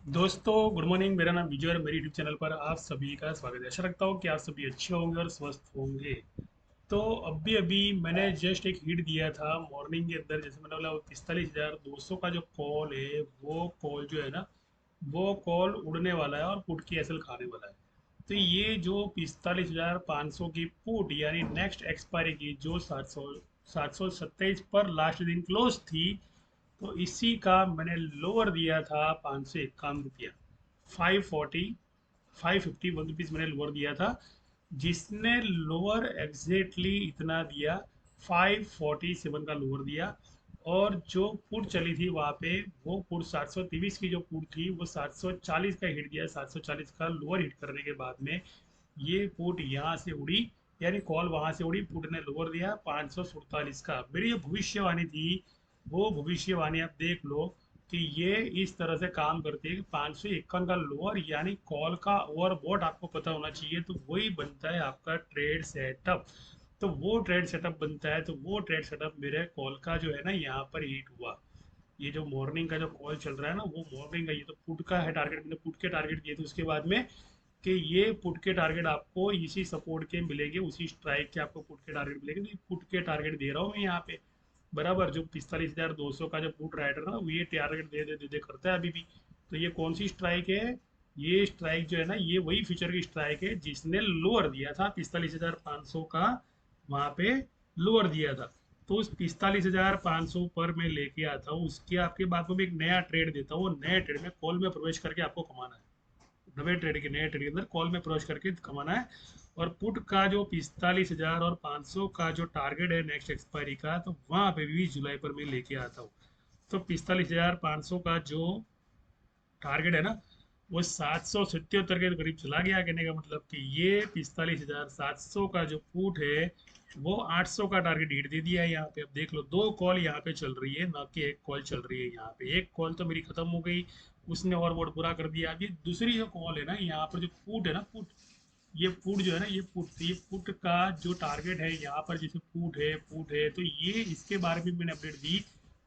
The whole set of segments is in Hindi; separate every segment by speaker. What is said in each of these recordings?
Speaker 1: दोस्तों गुड मॉर्निंग। मेरा नाम विजय और मेरी यूट्यूब चैनल पर आप सभी का स्वागत है। आशा रखता हूँ कि आप सभी अच्छे होंगे और स्वस्थ होंगे। तो अभी अभी मैंने जस्ट एक हिट दिया था मॉर्निंग के अंदर, जैसे मैंने बोला 45,200 का जो कॉल है, वो कॉल जो है ना, वो कॉल उड़ने वाला है और पुट की एसएल खाने वाला है। तो ये जो 45,500 की पुट यानी नेक्स्ट एक्सपायरी की जो 727 पर लास्ट दिन क्लोज थी, तो इसी का मैंने लोअर दिया था 551 रुपया। 550 1 रुपीज़ मैंने लोअर दिया था, जिसने लोअर एग्जैक्टली इतना दिया, 547 का लोअर दिया। और जो पुट चली थी वहाँ पे, वो पुट 723 की जो पुट थी वो 740 का हिट दिया। 740 का लोअर हिट करने के बाद में ये पुट यहाँ से उड़ी, यानी कॉल वहां से उड़ी, पुट ने लोअर दिया 547 का। मेरी जो भविष्यवाणी थी, वो भविष्यवाणी आप देख लो कि ये इस तरह से काम करती है कि 551 का लोअर यानी कॉल का ओवरबॉट आपको पता होना चाहिए, तो वही बनता है आपका ट्रेड सेटअप। तो वो ट्रेड सेटअप बनता है, तो वो ट्रेड सेटअप मेरे कॉल का जो है ना यहाँ पर हिट हुआ। ये जो मॉर्निंग का जो कॉल चल रहा है ना, वो मॉर्निंग का, ये तो पुट का है टारगेट, मैंने पुट के टारगेट दिए थे उसके बाद में कि ये पुट के टारगेट आपको इसी सपोर्ट के मिलेंगे, उसी स्ट्राइक के आपको पुट के टारगेट मिलेंगे। तो ये पुट के टारगेट दे रहा हूँ मैं यहाँ पे बराबर। जो 45,200 का जो पुट राइटर ना, वो ये टारगेट दे दे करता है अभी भी। तो ये कौन सी स्ट्राइक है? ये स्ट्राइक जो है ना, ये वही फ्यूचर की स्ट्राइक है जिसने लोअर दिया था 45,500 का, वहां पे लोअर दिया था। तो उस 45,500 पर मैं लेके आता हूँ, उसके आपके बाद में एक नया ट्रेड देता हूँ। वो नए ट्रेड में कॉल में प्रवेश करके आपको कमाना है। नए ट्रेड के अंदर कॉल में प्रवेश करके कमाना है। और पुट का जो 45,500 का जो टारगेट है नेक्स्ट एक्सपायरी का, तो वहां पे 20 जुलाई पर मैं लेके आता हूँ। तो 45,500 का जो टारगेट है ना, वो 777 के करीब चला गया। कहने का मतलब कि ये 45,700 का जो पुट है, वो 800 का टारगेट हिट दे दिया है यहाँ पे। अब देख लो, दो कॉल यहाँ पे चल रही है, ना कि एक कॉल चल रही है यहाँ पे। एक कॉल तो मेरी खत्म हो गई, उसने और वोट पूरा कर दिया। अभी दूसरी जो कॉल है ना, यहाँ पर जो पुट है ना, पुट, ये पुट जो है ना, ये पुट, तो ये पुट का जो टारगेट है यहाँ पर, जैसे पुट है तो ये इसके बारे में मैंने अपडेट दी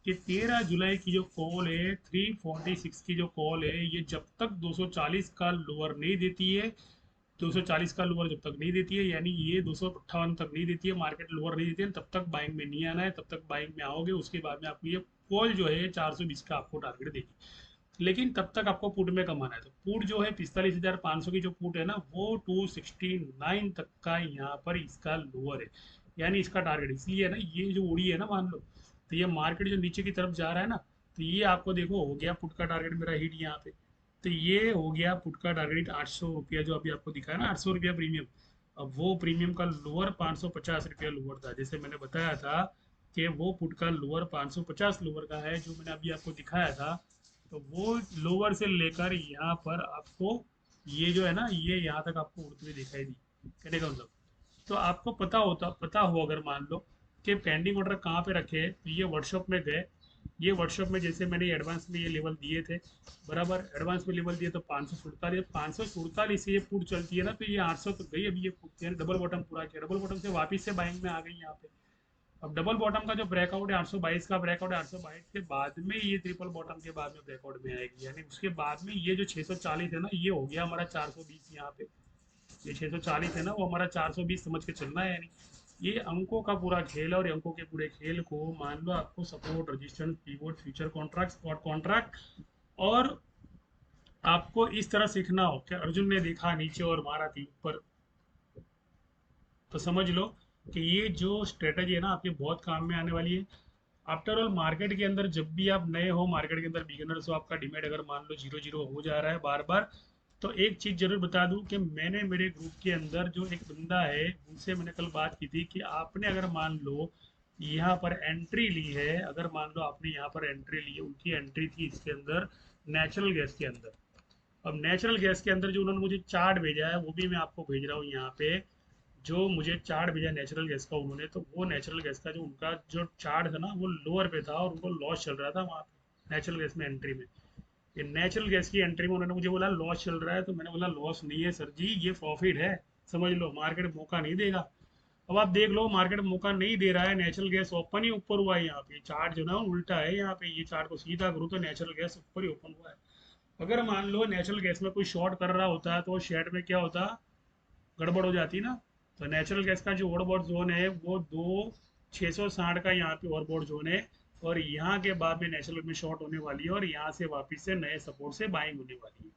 Speaker 1: कि 13 जुलाई की जो कॉल है, 346 की जो कॉल है, ये जब तक 240 का लोअर नहीं देती है, 240 का लोअर जब तक नहीं देती है, यानी ये 258 तक नहीं देती है, मार्केट लोअर नहीं देती है, तब तक बाइंग में नहीं आना है। तब तक बाइंग में आओगे, उसके बाद में आपको ये कॉल जो है 420 का आपको टारगेट देगी। लेकिन तब तक आपको पुट में कमाना है। तो पुट जो है 45,500 की जो पुट है ना, वो 269 तक का यहाँ पर इसका लोअर है, यानी इसका टारगेट। इसलिए ना, ये जो उड़ी है ना, मान लो, तो ये मार्केट जो नीचे की तरफ जा रहा है ना, तो ये आपको देखो हो गया पुट का टारगेट मेरा हिट यहाँ पे। तो ये हो गया पुट का टारगेट 800 रुपया, जो अभी आपको दिखा है ना, 800 रुपया प्रीमियम। अब वो प्रीमियम का लोअर 550 रुपया लोअर था, जैसे मैंने बताया था कि वो पुट का लोअर 550 लोअर का है, जो मैंने अभी आपको दिखाया था। तो वो लोअर से लेकर यहाँ पर आपको, ये जो है ना, ये यहाँ तक आपको उड़ती हुई दिखाई दी। कहने का मतलब, तो आपको पता हो अगर मान लो कि पेंडिंग ऑर्डर कहाँ पे रखे, तो ये वर्कशॉप में गए। ये वर्कशॉप में जैसे मैंने एडवांस में ये लेवल दिए थे, बराबर, एडवांस में लेवल दिए तो 547 से ये पुट चलती है ना, तो ये 800 तक गई। अभी ये पुट डबल बॉटम पूरा किया, डबल बॉटम से वापस से बाइंग में आ गई यहाँ पे। अब डबल बॉटम का जो ब्रेकआउट है 822 का ब्रेकआउट है, 822 के बाद में ये ट्रिपल बॉटम के बाद में ब्रेकआउट में आएगी, यानी उसके बाद में ये जो 640 है ना, ये हो गया हमारा 420 यहाँ पे। ये 640 है ना, वो हमारा 420 समझ के चलना है। यानी ये अंकों का पूरा खेल है, और ये अंकों के पूरे खेल को मान लो आपको support, resistance, pivot, future contract, spot contract, और आपको इस तरह सीखना हो कि अर्जुन ने देखा नीचे और मारा थी ऊपर, तो समझ लो कि ये जो स्ट्रेटेजी है ना, आपके बहुत काम में आने वाली है। आफ्टर ऑल मार्केट के अंदर जब भी आप नए हो, मार्केट के अंदर बिगिनर्स हो, आपका डिमेट अगर मान लो 0-0 हो जा रहा है बार बार, तो एक चीज जरूर बता दूं कि मैंने मेरे ग्रुप के अंदर जो एक बंदा है, उनसे मैंने कल बात की थी कि आपने अगर मान लो यहाँ पर एंट्री ली है, अगर मान लो आपने यहाँ पर एंट्री ली है, उनकी एंट्री थी इसके अंदर नेचुरल गैस के अंदर। अब नेचुरल गैस के अंदर जो उन्होंने मुझे चार्ट भेजा है, वो भी मैं आपको भेज रहा हूँ यहाँ पे। जो मुझे चार्ट भेजा नेचुरल गैस का उन्होंने, तो वो नेचुरल गैस का जो उनका जो चार्ट था ना, वो लोअर पे था और उनको लॉस चल रहा था वहाँ पे नेचुरल गैस में एंट्री में। ये नेचुरल गैस की एंट्री में उन्होंने मुझे बोला लॉस चल रहा है, तो मैंने बोला लॉस नहीं है सर जी, ये प्रॉफिट है। समझ लो, मार्केट मौका नहीं देगा। अब आप देख लो, मार्केट मौका नहीं दे रहा है, नेचुरल गैस ओपन ही ऊपर हुआ है यहाँ पे। चार्ट जो ना उल्टा है यहाँ पे, ये चार्ट को सीधा करूँ तो नेचुरल गैस ऊपर ही ओपन हुआ है। अगर मान लो नेचुरल गैस में कोई शॉर्ट कर रहा होता है तो शेड में क्या होता, गड़बड़ हो जाती ना। तो नेचुरल गैस का जो ओवरबोर्ड जोन है वो 2 660 का यहाँ पे ओवरबोर्ड जोन है, और यहाँ के बाद में नेचुरल में शॉर्ट होने वाली है, और यहाँ से वापस से नए सपोर्ट से बाइंग होने वाली है।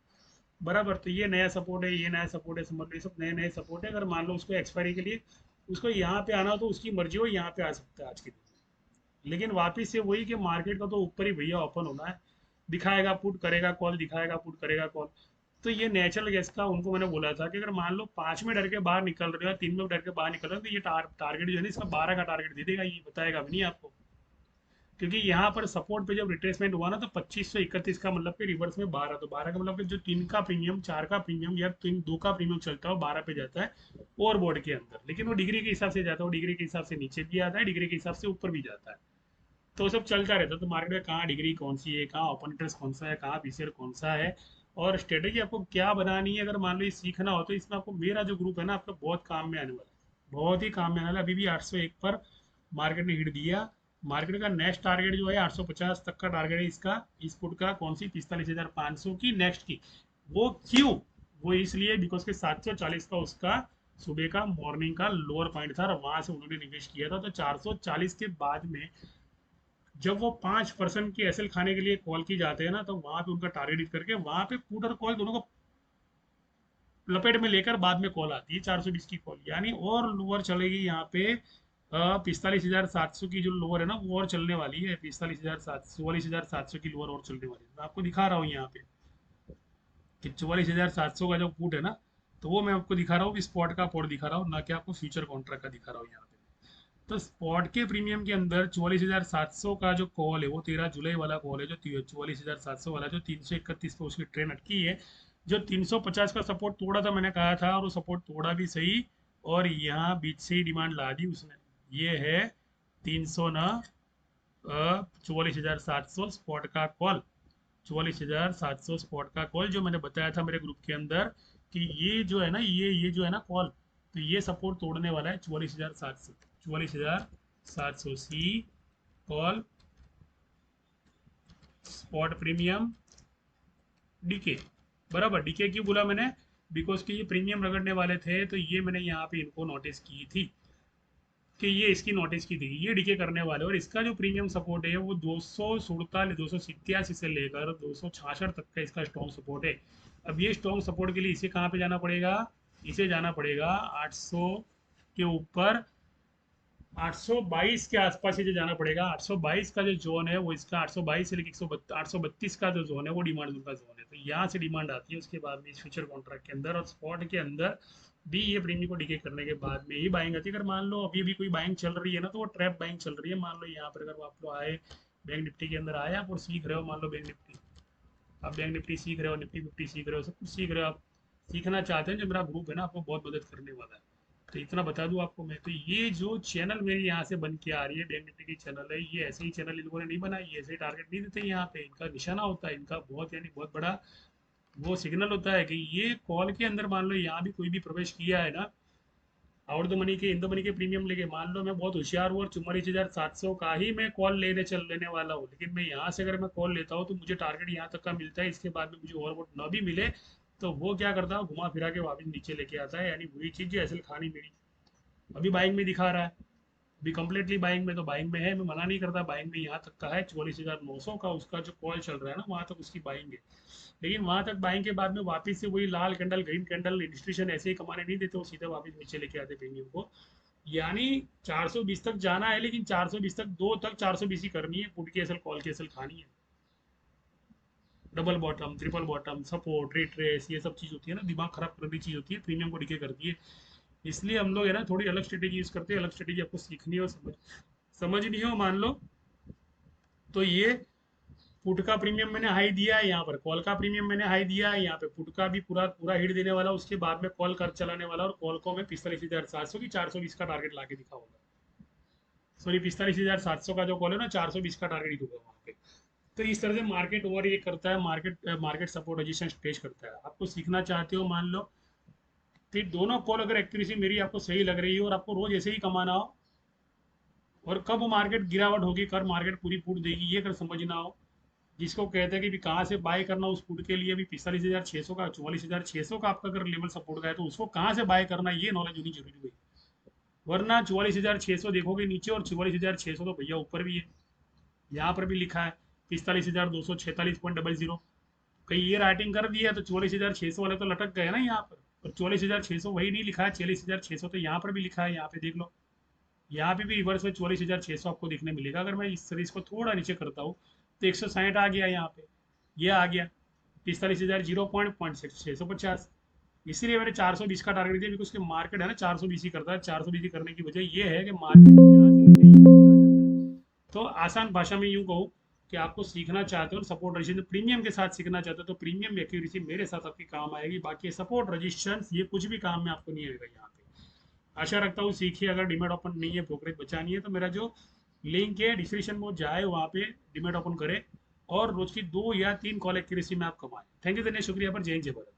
Speaker 1: बराबर, तो ये नया सपोर्ट है, ये नया सपोर्ट है, समझ लो ये सब नए नए सपोर्ट है। अगर मान लो उसको एक्सपायरी के लिए उसको यहाँ पे आना हो तो उसकी मर्जी हो, यहाँ पे आ सकता है आज के दिन में। लेकिन वापिस से वही कि मार्केट का तो ऊपर ही भैया ओपन होना है, दिखाएगा पुट करेगा कॉल, दिखाएगा पुट करेगा कॉल। तो ये नेचुरल गैस का उनको मैंने बोला था कि अगर मान लो 5 में डर के बाहर निकल रहे हो या 3 में डर के बाहर निकल रहे हो तो ये टारगेट जो है ना इसका 12 का टारगेट दे देगा, ये बताएगा भी नहीं आपको। क्योंकि यहाँ पर सपोर्ट पे जब रिट्रेसमेंट हुआ ना तो 2531 का मतलब कि रिवर्स में 12, तो 12 का मतलब कि जो 3 का प्रीमियम, 4 का प्रीमियम या 2 का प्रीमियम चलता है वो 12 पे जाता है ओवरबोर्ड के अंदर। लेकिन वो डिग्री के हिसाब से जाता है, वो डिग्री के हिसाब से नीचे भी आता है, डिग्री के हिसाब से ऊपर भी जाता है। तो वो सब चलता रहता है। तो मार्केट में कहाँ डिग्री कौन सी है, कहाँ ओपन इंटरेस्ट कौन सा है, कहाँ बीसीआर कौन सा है, और स्ट्रेटेजी आपको क्या बनानी है, अगर मान लो ये सीखना हो तो इसमें आपको मेरा जो ग्रुप है ना आपका बहुत काम में आने वाला है, बहुत ही काम में आने वाला है। अभी भी 801 पर मार्केट ने हिट दिया। मार्केट का नेक्स्ट टारगेट जो है 850 तक का टारगेट है इसका, इस पुट का, कौन सी 45,500 की नेक्स्ट की। वो क्यों, वो इसलिए बिकॉज के 740 का उसका सुबह का मॉर्निंग का लोअर पॉइंट था और वहां से उन्होंने निवेश किया था। तो 440 के बाद में जब वो 5% की एसएल खाने के लिए कॉल की जाते हैं ना तो वहां पे उनका टारगेट हिट करके वहां पे पुट और कॉल दोनों को लपेट में लेकर बाद में कॉल आती है 420 की कॉल, यानी और लोअर चलेगी यहाँ पे। 45,700 की जो लोअर है ना वो और चलने वाली है, 44,700 की लोअर और चलने वाली है। मैं आपको दिखा रहा हूँ यहाँ पे कि 44,700 का जो पुट है ना, तो वो मैं आपको दिखा रहा हूँ, स्पॉट का पुट दिखा रहा हूँ, ना कि आपको फ्यूचर कॉन्ट्रैक्ट का दिखा रहा हूँ यहाँ पे। तो स्पॉट के प्रीमियम के अंदर 44,700 का जो कॉल है वो 13 जुलाई वाला कॉल है, जो 44,700 वाला जो 331 पे उसकी ट्रेन अटकी है। जो 350 का सपोर्ट तोड़ा था मैंने कहा था, और वो सपोर्ट तोड़ा भी सही, और यहाँ बीच से ही डिमांड ला दी उसने। ये है 300 ना 44,700 स्पॉट का कॉल, 44,700 स्पॉट का कॉल जो मैंने बताया था मेरे ग्रुप के अंदर कि ये जो है ना, ये जो है ना कॉल, तो ये सपोर्ट तोड़ने वाला है 44,700, 44,700 सी कॉल स्पॉट प्रीमियम डीके। बराबर, डीके क्यों बोला मैंने, बिकॉज कि ये प्रीमियम रगड़ने वाले थे, तो ये मैंने यहाँ पे इनको नोटिस की थी कि ये इसकी नोटिस की थी, ये डीके करने वाले। और इसका जो प्रीमियम सपोर्ट है वो 287 से लेकर 266 तक का इसका स्ट्रॉन्ग सपोर्ट है। अब ये स्ट्रॉन्ग सपोर्ट के लिए इसे कहाँ पे जाना पड़ेगा, इसे जाना पड़ेगा 800 के ऊपर, 822 के आसपास ही जाना पड़ेगा। 822 का जो जोन है वो इसका 822 से लेकर 832 का जो जोन है वो डिमांड जोन का जोन है। तो यहाँ से डिमांड आती है उसके बाद में इस फ्यूचर कॉन्ट्रैक्ट के अंदर, और स्पॉट के अंदर भी ये प्रीमियम को डिके करने के बाद में ही बाइंग आती है। अगर मान लो अभी भी कोई बाइंग चल रही है ना तो वो ट्रैप बाइंग चल रही है। मान लो यहाँ पर अगर आप लोग आए बैंक निफ्टी के अंदर आए आप और सीख रहे हो, मान लो बैंक निफ्टी, आप बैंक निफ्टी सीख रहे हो, निफ्टी फिफ्टी सीख रहे हो, सब कुछ सीख रहे हो आप, सीखना चाहते हैं, जो मेरा ग्रुप है ना आपको बहुत मदद करने वाला है। तो इतना बता दूं आपको मैं, तो ये जो चैनल मेरी यहाँ से बन के आ रही है बैंक निफ्टी की चैनल है, ये ऐसे ही चैनल इन लोगों ने नहीं बनाई, ये ऐसे ही टारगेट नहीं देते यहाँ पे। इनका निशाना होता है, इनका बहुत यानी बहुत बड़ा वो सिग्नल होता है कि ये कॉल के अंदर मान लो यहाँ भी कोई भी प्रवेश किया है ना, आउट द मनी के इन द मनी के प्रीमियम लेके, मान लो मैं बहुत होशियार हूँ और 44,700 का ही मैं कॉल लेने वाला हूँ, लेकिन मैं यहाँ से अगर मैं कॉल लेता हूँ तो मुझे टारगेट यहाँ तक का मिलता है, इसके बाद में मुझे ओवरबोट ना भी मिले तो वो क्या करता है, घुमा फिरा के वापस नीचे लेके आता है। यानी वही चीज़ जो असल खानी मेरी अभी बाइंग में दिखा रहा है, अभी कंप्लीटली बाइंग में, तो बाइंग में है, मैं मना नहीं करता, बाइंग में यहाँ तक का है 44,900 का उसका जो कॉल चल रहा है ना वहाँ तक उसकी बाइंग है। लेकिन वहां तक बाइंग के बाद में वापस से वही लाल कैंडल ग्रीन कैंडल इंस्टीट्यूशन ऐसे ही कमाने नहीं देते, वो सीधे वापस नीचे लेके आते प्रीमियम को। यानी 420 तक जाना है, लेकिन 420 तक, दो तक 420 ही करनी है, पुट की असल कॉल की असल खानी है। Double bottom, triple bottom, support, retrace, ये सब चीज़ होती है ना, दिमाग खराब करने चीज़ होती है, प्रीमियम को डिके करती है। इसलिए हम लोग है ना थोड़ी अलग स्ट्रेटेजी यूज़ करते हैं, अलग स्ट्रेटेजी आपको सीखनी हो, समझनी हो मान लो। तो ये पुट का प्रीमियम मैंने हाई दिया है, यहाँ पर कॉल का प्रीमियम मैंने हाई दिया है, यहाँ पे पुट का भी पूरा पूरा हिट देने वाला, उसके बाद में कॉल कर चलाने वाला, और कॉल को मैं 45,700 की 420 का टारगेट ला के दिखाऊंगा। सॉरी, 45,700 का जो कॉल है ना 420 का टारगेट ही दूंगा वहाँ पे। तो इस तरह से मार्केट ओवर ये करता है, मार्केट सपोर्ट रेजिस्टेंस पेश करता है। आपको सीखना चाहते हो मान लो, फिर दोनों कॉल अगर एक्यूरेसी मेरी आपको सही लग रही है और आपको रोज ऐसे ही कमाना हो, और कब मार्केट गिरावट होगी, कब मार्केट पूरी फूट देगी, ये अगर समझना हो, जिसको कहते हैं कि भी कहाँ से बाय करना उस पुट के लिए भी 45,600 का 44,600 का आपका अगर लेवल सपोर्ट का है तो उसको कहाँ से बाय करना ये नॉलेज होनी जरूरी हुई। वरना 44,600 देखोगे नीचे और 44,600 तो भैया ऊपर भी है। यहाँ पर भी लिखा है 45,246.00। कहीं ये राइटिंग कर दिया तो 44,600 वाले तो लटक गए ना यहाँ पर 44,600 वही नहीं लिखा है, 46,600 तो यहाँ पर भी लिखा है, यहाँ पे देख लो। यहाँ पे भी रिवर्स में 44,600 आपको देखने मिलेगा। अगर मैं इस सीरीज को थोड़ा नीचे करता हूँ तो 160 आ गया यहाँ पे, ये आ गया 45,000 0.650। इसीलिए मैंने 420 का टारगेट दिया, बिकॉज मार्केट है ना 420 ही करता है। 420 ही करने की वजह ये है कि मार्केट यहाँ से लेके यहाँ पर आ जाता है। तो आसान भाषा में यूँ कहूँ कि आपको सीखना चाहते हो सपोर्ट रजिस्ट्रेशन प्रीमियम के साथ सीखना चाहते हो तो प्रीमियम एक्यूरेसी मेरे साथ आपके काम आएगी। बाकी सपोर्ट रजिस्ट्रेशन ये कुछ भी काम में आपको नहीं आएगा यहाँ पे। आशा रखता हूँ सीखिए। अगर डिमेट ओपन नहीं है, ब्रोकरेज बचानी है, तो मेरा जो लिंक है डिस्क्रिप्शन में जाए, वहाँ पे डिमेट ओपन करें और रोज की 2 या 3 कॉल एक्यूरेसी में आप कमाएं। थैंक यू, धन्यवाद, शुक्रिया पर। जय हिंद, जय भारत।